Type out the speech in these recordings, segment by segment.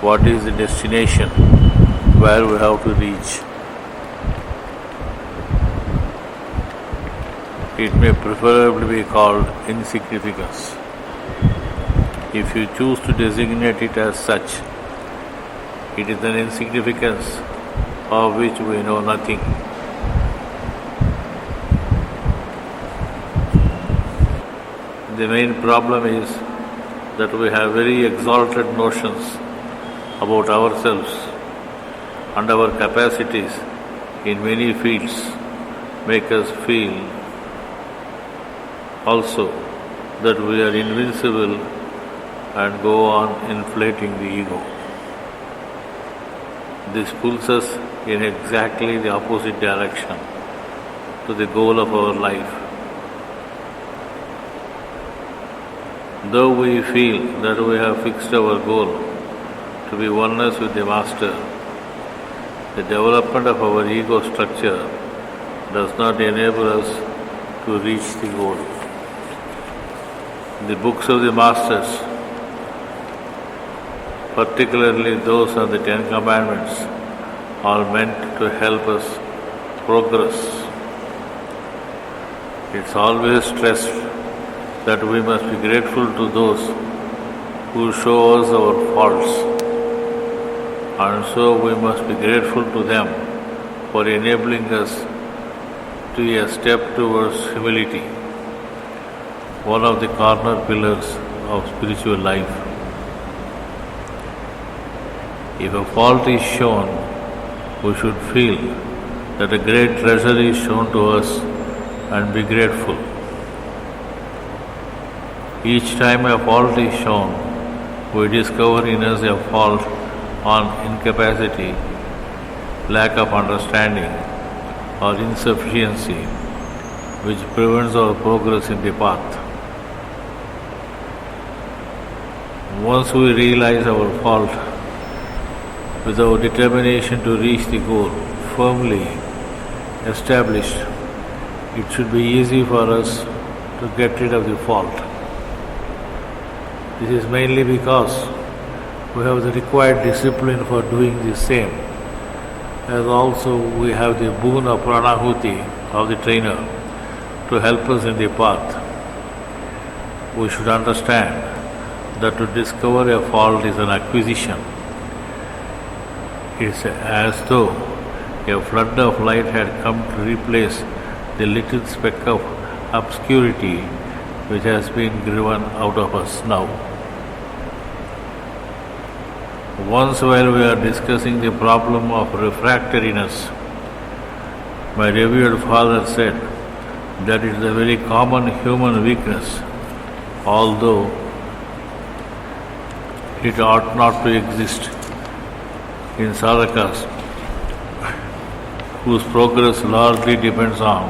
what is the destination, where we have to reach. It may preferably be called insignificance. If you choose to designate it as such, it is an insignificance of which we know nothing. The main problem is that we have very exalted notions about ourselves and our capacities in many fields make us feel also that we are invincible and go on inflating the ego. This pulls us in exactly the opposite direction to the goal of our life. Though we feel that we have fixed our goal to be oneness with the Master, the development of our ego structure does not enable us to reach the goal. The books of the Masters, particularly those on the Ten Commandments, are meant to help us progress. It's always stressed that we must be grateful to those who show us our faults, and so we must be grateful to them for enabling us to a step towards humility, one of the corner pillars of spiritual life. If a fault is shown, we should feel that a great treasure is shown to us and be grateful. Each time a fault is shown, we discover in us a fault on incapacity, lack of understanding, or insufficiency, which prevents our progress in the path. Once we realize our fault, with our determination to reach the goal firmly established, it should be easy for us to get rid of the fault. This is mainly because we have the required discipline for doing the same, as also we have the boon of pranahuti of the trainer to help us in the path. We should understand that to discover a fault is an acquisition. It's as though a flood of light had come to replace the little speck of obscurity which has been driven out of us now. Once while we are discussing the problem of refractoriness, my revered father said that it is a very common human weakness, although it ought not to exist in sadhakas whose progress largely depends on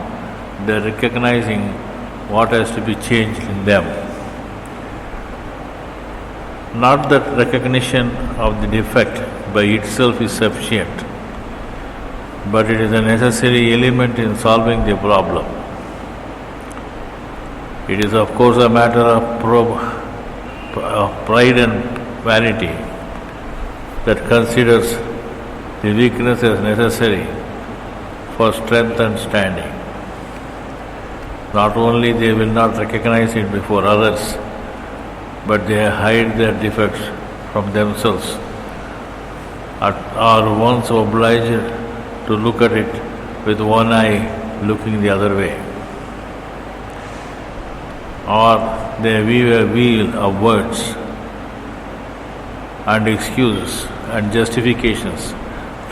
their recognizing what has to be changed in them. Not that recognition of the defect by itself is sufficient, but it is a necessary element in solving the problem. It is of course a matter of pride and vanity that considers the weakness as necessary for strength and standing. Not only they will not recognize it before others, but they hide their defects from themselves, are once obliged to look at it with one eye looking the other way. Or they weave a wheel of words and excuses and justifications,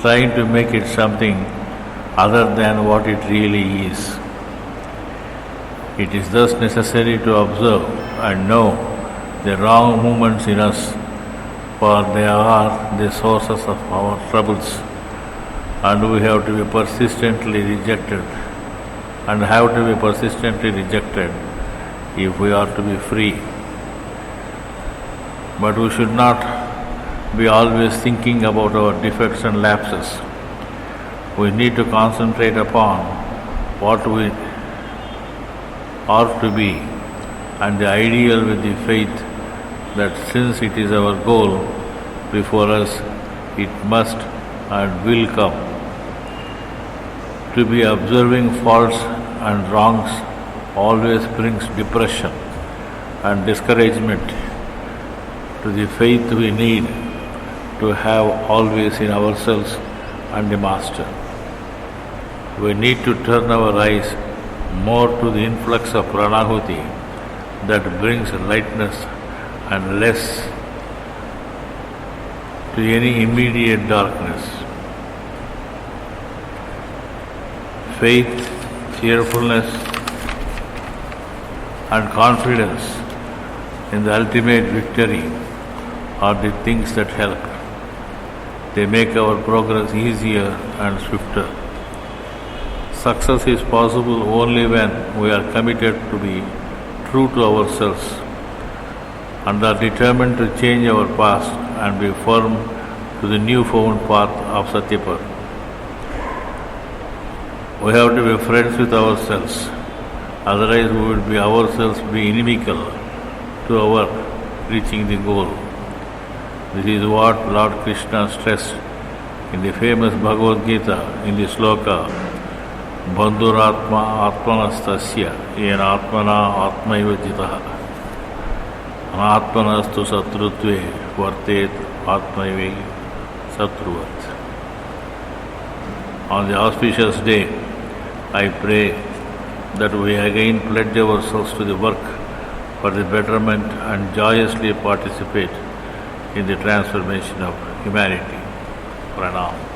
trying to make it something other than what it really is. It is thus necessary to observe and know the wrong movements in us, for they are the sources of our troubles, and we have to be persistently rejected, if we are to be free. But we should not be always thinking about our defects and lapses. We need to concentrate upon what we ought to be and the ideal with the faith that since it is our goal, before us, it must and will come. To be observing faults and wrongs always brings depression and discouragement to the faith we need to have always in ourselves and the Master. We need to turn our eyes more to the influx of Pranahuti that brings lightness and less to any immediate darkness. Faith, cheerfulness, and confidence in the ultimate victory are the things that help. They make our progress easier and swifter. Success is possible only when we are committed to be true to ourselves and are determined to change our past and be firm to the newfound path of Satyapad. We have to be friends with ourselves, otherwise we would be ourselves be inimical to our reaching the goal. This is what Lord Krishna stressed in the famous Bhagavad Gita in the sloka Bandhuratma Atmanastasya Yena Atmana Atmaiva Jitaha Anatmanastu Satrutve Vartet Atmaive Satruvat. On the auspicious day, I pray that we again pledge ourselves to the work for the betterment and joyously participate in the transformation of humanity. Pranam.